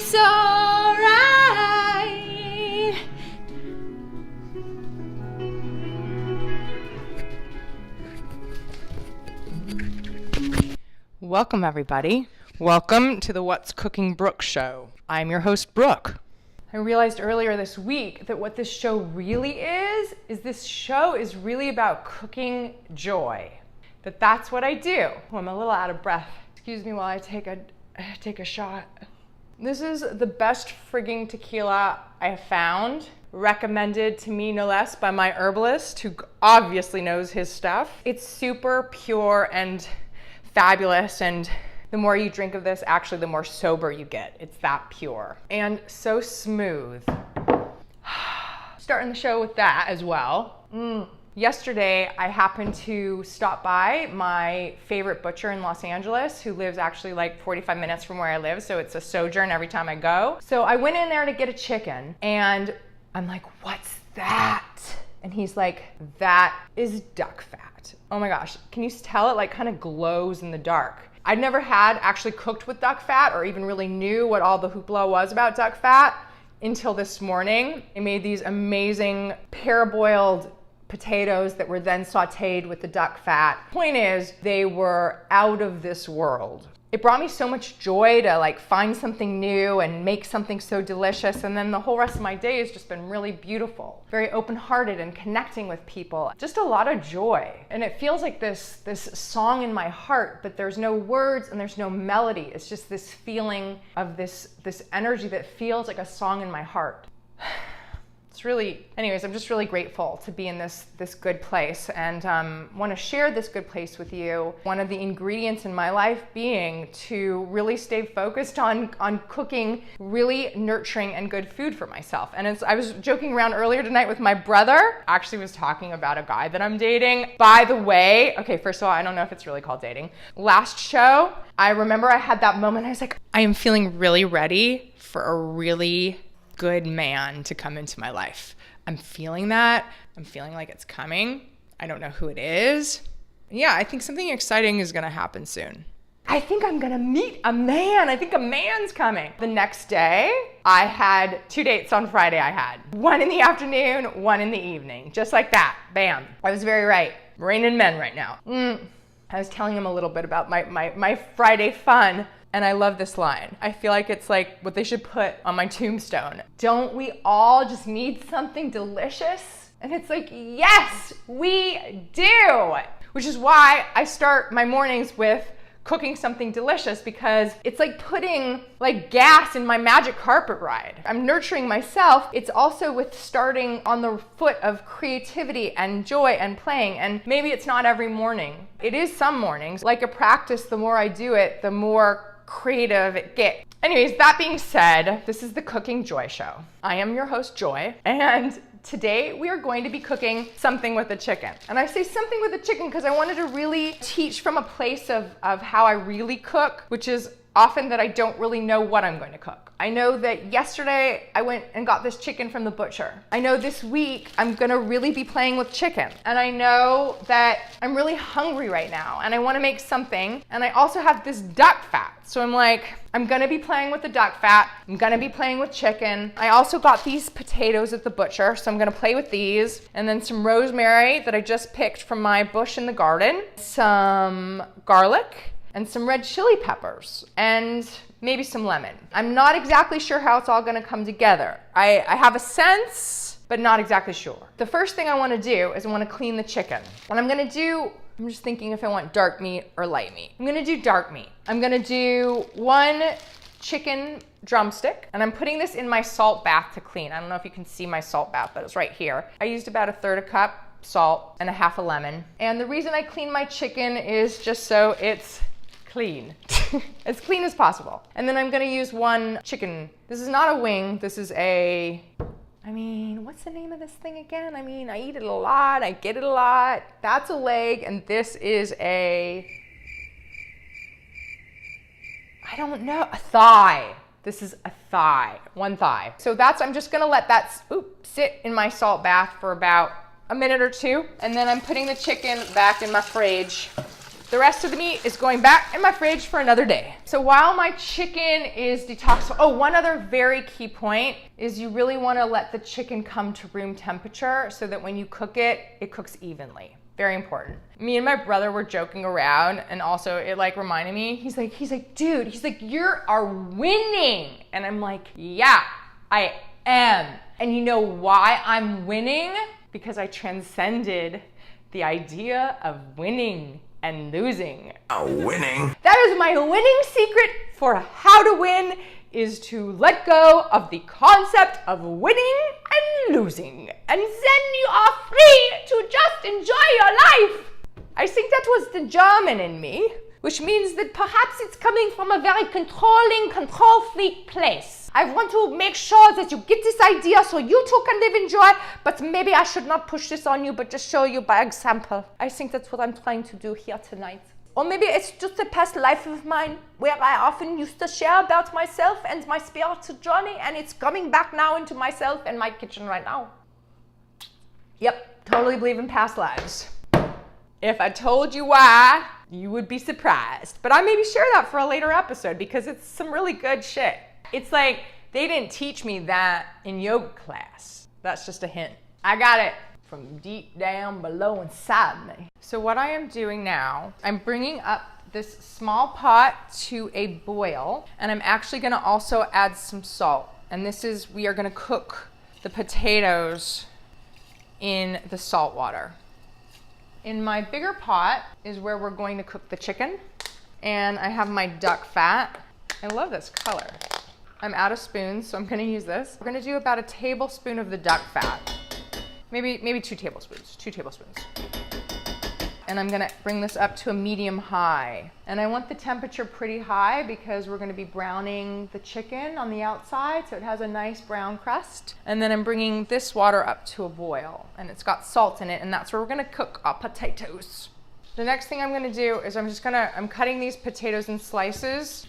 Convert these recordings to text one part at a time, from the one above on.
It's alright. Welcome, everybody. Welcome to the What's Cooking Brooke show. I'm your host, Brooke. I realized earlier this week that what this show really is this show is really about cooking joy. That's what I do. Oh, I'm a little out of breath. Excuse me while I take a shot. This is the best frigging tequila I have found, recommended to me no less by my herbalist, who obviously knows his stuff. It's super pure and fabulous, and the more you drink of this, actually the more sober you get. It's that pure and so smooth. Starting the show with that as well. Yesterday, I happened to stop by my favorite butcher in Los Angeles, who lives actually like 45 minutes from where I live, so it's a sojourn every time I go. So I went in there to get a chicken, and I'm like, what's that? And he's like, that is duck fat. Oh my gosh, can you tell it like kind of glows in the dark? I'd never had actually cooked with duck fat or even really knew what all the hoopla was about duck fat until this morning. I made these amazing parboiled potatoes that were then sauteed with the duck fat. Point is, they were out of this world. It brought me so much joy to like find something new and make something so delicious, and then the whole rest of my day has just been really beautiful. Very open-hearted and connecting with people. Just a lot of joy. And it feels like this song in my heart, but there's no words and there's no melody. It's just this feeling of this energy that feels like a song in my heart. Anyways, I'm just really grateful to be in this good place, and want to share this good place with you. One of the ingredients in my life being to really stay focused on cooking really nurturing and good food for myself. And I was joking around earlier tonight with my brother. Actually was talking about a guy that I'm dating. By the way, okay, first of all, I don't know if it's really called dating. Last show, I remember I had that moment. I was like, I am feeling really ready for a really good man to come into my life. I'm feeling that. I'm feeling like it's coming. I don't know who it is. Yeah, I think something exciting is gonna happen soon. I think I'm gonna meet a man. I think a man's coming. The next day, I had 2 dates on Friday. I had one in the afternoon, one in the evening. Just like that, bam. I was very right. Raining men right now. I was telling him a little bit about my Friday fun. And I love this line. I feel like it's like what they should put on my tombstone. Don't we all just need something delicious? And it's like, yes, we do. Which is why I start my mornings with cooking something delicious, because it's like putting like gas in my magic carpet ride. I'm nurturing myself. It's also with starting on the foot of creativity and joy and playing. And maybe it's not every morning. It is some mornings. Like a practice, the more I do it, the more creative it gets. Anyways, that being said, this is the Cooking Joy Show. I am your host, Joy, and today we are going to be cooking something with a chicken. And I say something with a chicken because I wanted to really teach from a place of how I really cook, which is often that I don't really know what I'm going to cook. I know that yesterday I went and got this chicken from the butcher. I know this week I'm gonna really be playing with chicken. And I know that I'm really hungry right now and I wanna make something. And I also have this duck fat. So I'm like, I'm gonna be playing with the duck fat. I'm gonna be playing with chicken. I also got these potatoes at the butcher, so I'm gonna play with these. And then some rosemary that I just picked from my bush in the garden. Some garlic and some red chili peppers, and maybe some lemon. I'm not exactly sure how it's all gonna come together. I have a sense, but not exactly sure. The first thing I wanna do is I wanna clean the chicken. And I'm just thinking if I want dark meat or light meat. I'm gonna do dark meat. I'm gonna do 1 chicken drumstick, and I'm putting this in my salt bath to clean. I don't know if you can see my salt bath, but it's right here. I used about 1/3 cup salt and 1/2 lemon. And the reason I clean my chicken is just so it's clean. As clean as possible. And then I'm gonna use 1 chicken. This is not a wing, this is what's the name of this thing again? I eat it a lot, I get it a lot. That's a leg, and this is a a thigh. This is a thigh, 1 thigh. So I'm just gonna let that sit in my salt bath for about a minute or 2. And then I'm putting the chicken back in my fridge. The rest of the meat is going back in my fridge for another day. So while my chicken is detoxified, oh, one other very key point is you really want to let the chicken come to room temperature so that when you cook it, it cooks evenly. Very important. Me and my brother were joking around, and also it like reminded me, he's like, dude, you are winning. And I'm like, yeah, I am. And you know why I'm winning? Because I transcended the idea of winning and losing. Winning? That is my winning secret for how to win, is to let go of the concept of winning and losing. And then you are free to just enjoy your life. I think that was the German in me, which means that perhaps it's coming from a very controlling, control freak place. I want to make sure that you get this idea so you too can live in joy, but maybe I should not push this on you, but just show you by example. I think that's what I'm trying to do here tonight. Or maybe it's just a past life of mine where I often used to share about myself and my spiritual journey, and it's coming back now into myself and my kitchen right now. Yep, totally believe in past lives. If I told you why, you would be surprised. But I maybe share that for a later episode because it's some really good shit. It's like they didn't teach me that in yoga class. That's just a hint. I got it from deep down below inside me. So what I am doing now, I'm bringing up this small pot to a boil, and I'm actually gonna also add some salt. And this is, we are gonna cook the potatoes in the salt water. In my bigger pot is where we're going to cook the chicken, and I have my duck fat. I love this color. I'm out of spoons, so I'm gonna use this. We're gonna do about a tablespoon of the duck fat. Maybe 2 tablespoons, 2 tablespoons. And I'm gonna bring this up to a medium high. And I want the temperature pretty high because we're gonna be browning the chicken on the outside so it has a nice brown crust. And then I'm bringing this water up to a boil, and it's got salt in it, and that's where we're gonna cook our potatoes. The next thing I'm gonna do is I'm cutting these potatoes in slices,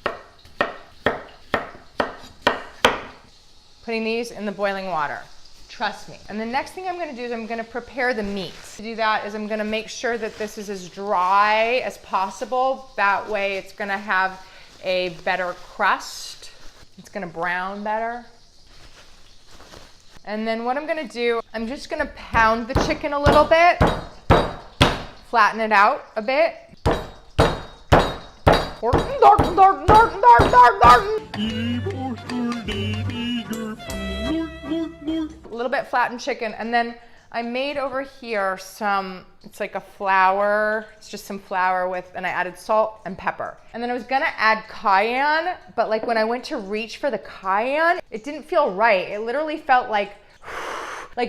putting these in the boiling water. Trust me. And the next thing I'm gonna do is I'm gonna prepare the meat. To do that is I'm gonna make sure that this is as dry as possible. That way it's gonna have a better crust. It's gonna brown better. And then what I'm gonna do, I'm just gonna pound the chicken a little bit, flatten it out a bit. A little bit flattened chicken, and then I made over here it's like a flour, it's just some flour and I added salt and pepper. And then I was gonna add cayenne, but like when I went to reach for the cayenne, it didn't feel right. It literally felt like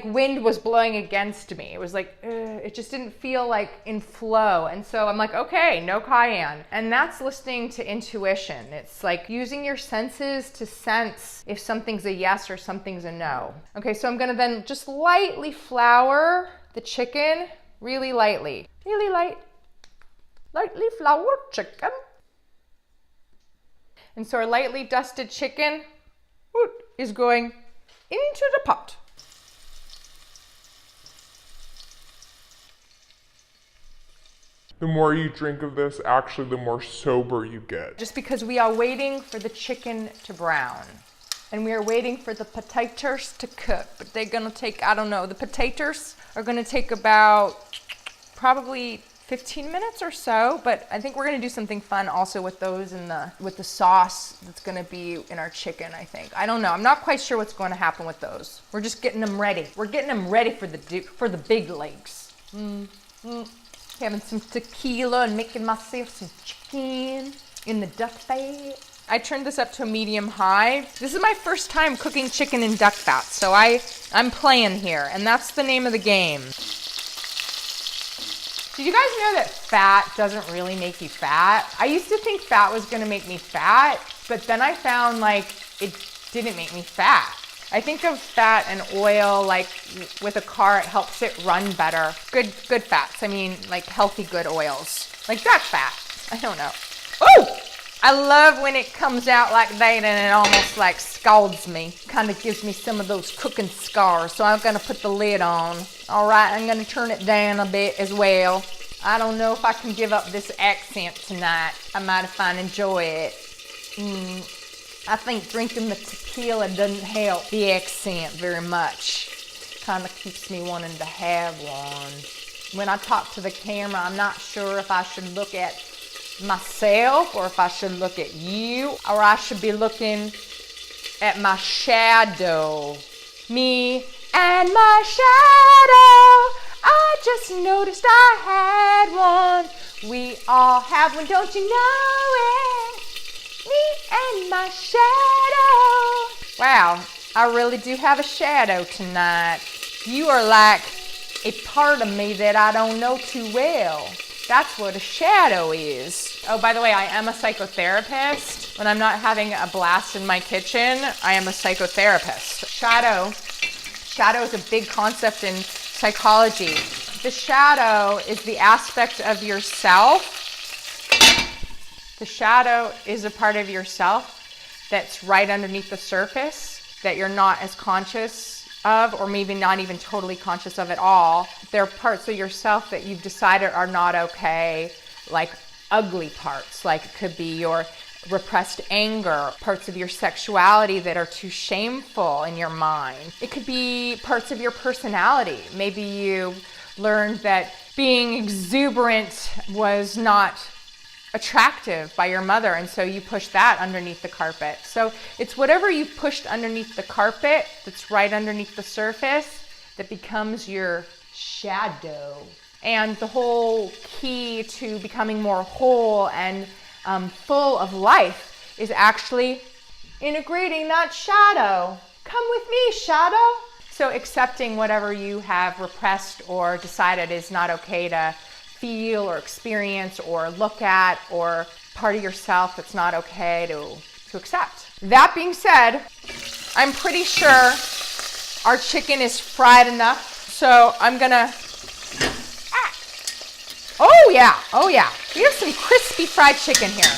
wind was blowing against me. It was like, it just didn't feel like in flow. And so I'm like, okay, no cayenne. And that's listening to intuition. It's like using your senses to sense if something's a yes or something's a no. Okay, so I'm gonna then just lightly flour the chicken, really lightly. Really lightly flour chicken. And so our lightly dusted chicken is going into the pot. The more you drink of this, actually, the more sober you get. Just because we are waiting for the chicken to brown. And we are waiting for the potatoes to cook. But they're gonna take, I don't know, the potatoes are gonna take about probably 15 minutes or so. But I think we're gonna do something fun also with those with the sauce that's gonna be in our chicken, I think. I don't know, I'm not quite sure what's going to happen with those. We're just getting them ready. We're getting them ready for the big legs. Having some tequila and making myself some chicken in the duck fat. I turned this up to a medium high. This is my first time cooking chicken in duck fat, so I'm playing here, and that's the name of the game. Did you guys know that fat doesn't really make you fat? I used to think fat was gonna make me fat, but then I found like it didn't make me fat. I think of fat and oil like with a car, it helps it run better. Good fats, I mean like healthy good oils. Like duck fat, I don't know. Oh, I love when it comes out like that and it almost like scalds me. Kind of gives me some of those cooking scars, so I'm gonna put the lid on. All right, I'm gonna turn it down a bit as well. I don't know if I can give up this accent tonight. I might if I enjoy it. I think drinking the tequila doesn't help the accent very much. Kind of keeps me wanting to have one. When I talk to the camera, I'm not sure if I should look at myself or if I should look at you, or I should be looking at my shadow. Me and my shadow. I just noticed I had one. We all have one, don't you know it? Me and my shadow. Wow, I really do have a shadow tonight. You are like a part of me that I don't know too well. That's what a shadow is. Oh, by the way, I am a psychotherapist. When I'm not having a blast in my kitchen, I am a psychotherapist. Shadow is a big concept in psychology. The shadow is the aspect of yourself. The shadow is a part of yourself that's right underneath the surface that you're not as conscious of, or maybe not even totally conscious of at all. There are parts of yourself that you've decided are not okay, like ugly parts, like it could be your repressed anger, parts of your sexuality that are too shameful in your mind. It could be parts of your personality. Maybe you learned that being exuberant was not attractive by your mother, and so you push that underneath the carpet. So it's whatever you've pushed underneath the carpet that's right underneath the surface that becomes your shadow. And the whole key to becoming more whole and full of life is actually integrating that shadow. Come with me, shadow. So accepting whatever you have repressed or decided is not okay to feel or experience or look at, or part of yourself that's not okay to accept. That being said, I'm pretty sure our chicken is fried enough, so I'm gonna, oh yeah, we have some crispy fried chicken here.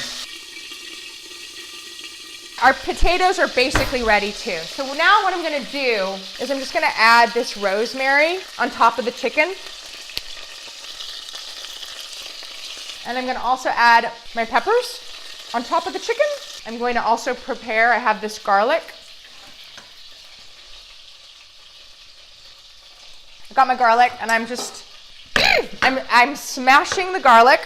Our potatoes are basically ready too. So now what I'm gonna do is I'm just gonna add this rosemary on top of the chicken. And I'm gonna also add my peppers on top of the chicken. I'm going to also prepare, I have this garlic. I got my garlic and I'm just, I'm smashing the garlic.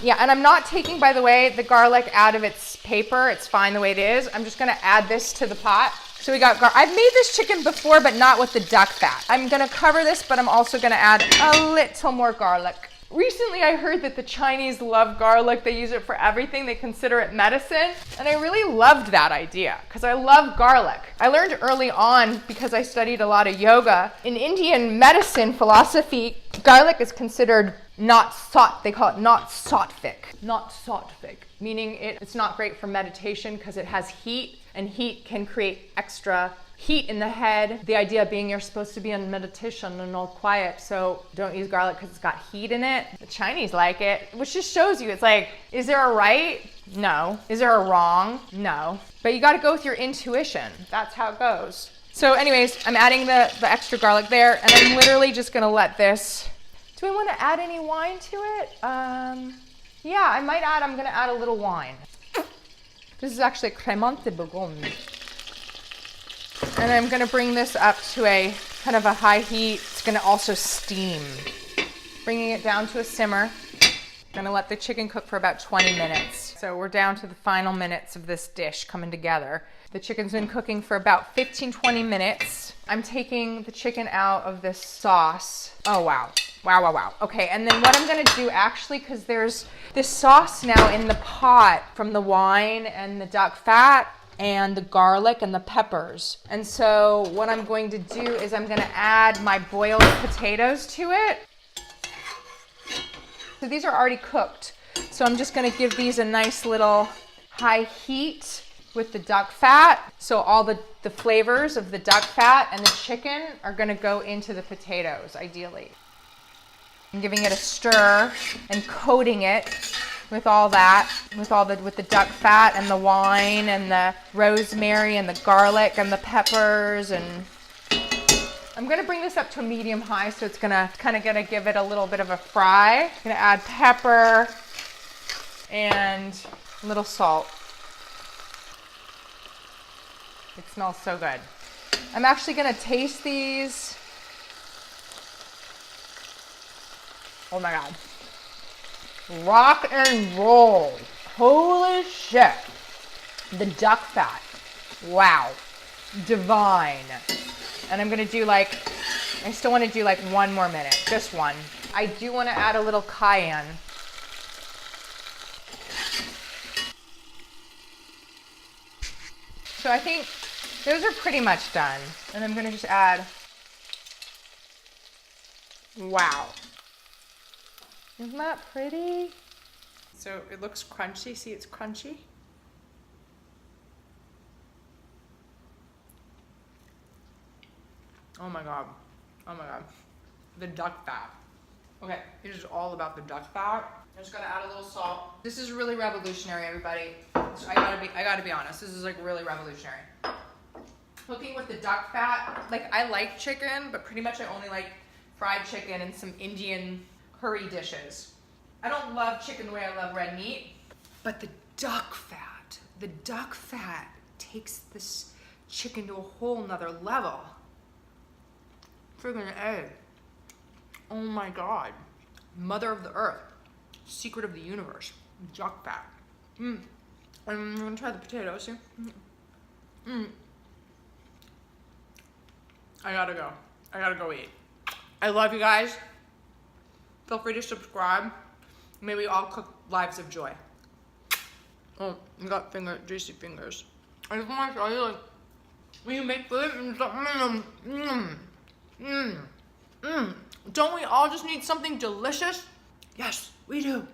Yeah, and I'm not taking, by the way, the garlic out of its paper. It's fine the way it is. I'm just gonna add this to the pot. So we got I've made this chicken before, but not with the duck fat. I'm gonna cover this, but I'm also gonna add a little more garlic. Recently, I heard that the Chinese love garlic. They use it for everything. They consider it medicine. And I really loved that idea because I love garlic. I learned early on, because I studied a lot of yoga, in Indian medicine philosophy, garlic is considered not sat. They call it not sattvic. Not sattvic, meaning it's not great for meditation because it has heat, and heat can create extra heat in the head. The idea being you're supposed to be in meditation and all quiet, so don't use garlic because it's got heat in it. The Chinese like it, which just shows you, it's like, is there a right? No. Is there a wrong? No. But you got to go with your intuition. That's how it goes. So anyways, I'm adding the extra garlic there, and I'm literally just gonna let this. Do I want to add any wine to it? Yeah, I'm gonna add a little wine. This is actually Cremante Bourgogne. And I'm gonna bring this up to a kind of a high heat. It's gonna also steam. Bringing it down to a simmer. Gonna let the chicken cook for about 20 minutes. So we're down to the final minutes of this dish coming together. The chicken's been cooking for about 15-20 minutes. I'm taking the chicken out of this sauce. Oh, wow. Wow. Okay, and then what I'm gonna do actually, because there's this sauce now in the pot from the wine and the duck fat and the garlic and the peppers. And so what I'm going to do is I'm gonna add my boiled potatoes to it. So these are already cooked. So I'm just gonna give these a nice little high heat with the duck fat. So all the flavors of the duck fat and the chicken are gonna go into the potatoes, ideally. I'm giving it a stir and coating it with all that, with the duck fat and the wine and the rosemary and the garlic and the peppers, and I'm gonna bring this up to a medium high, so it's gonna give it a little bit of a fry. I'm gonna add pepper and a little salt. It smells so good. I'm actually gonna taste these. Oh my God. Rock and roll. Holy shit. The duck fat. Wow. Divine. And I'm gonna do like, I still wanna do like 1 more minute, just one. I do wanna add a little cayenne. So I think those are pretty much done. And I'm gonna just add, wow. Isn't that pretty? So it looks crunchy, see it's crunchy? Oh my God, oh my God. The duck fat. Okay, it is all about the duck fat. I'm just gonna add a little salt. This is really revolutionary, everybody. So I gotta be honest, this is like really revolutionary. Cooking with the duck fat, like I like chicken, but pretty much I only like fried chicken and some Indian curry dishes. I don't love chicken the way I love red meat, but the duck fat takes this chicken to a whole nother level. Friggin' A. Oh my God. Mother of the earth. Secret of the universe. Duck fat. I'm gonna try the potatoes here. I gotta go eat. I love you guys. Feel free to subscribe. May we all cook lives of joy. Oh, you got juicy fingers. I just want to show you, like, when you make food, don't we all just need something delicious? Yes, we do.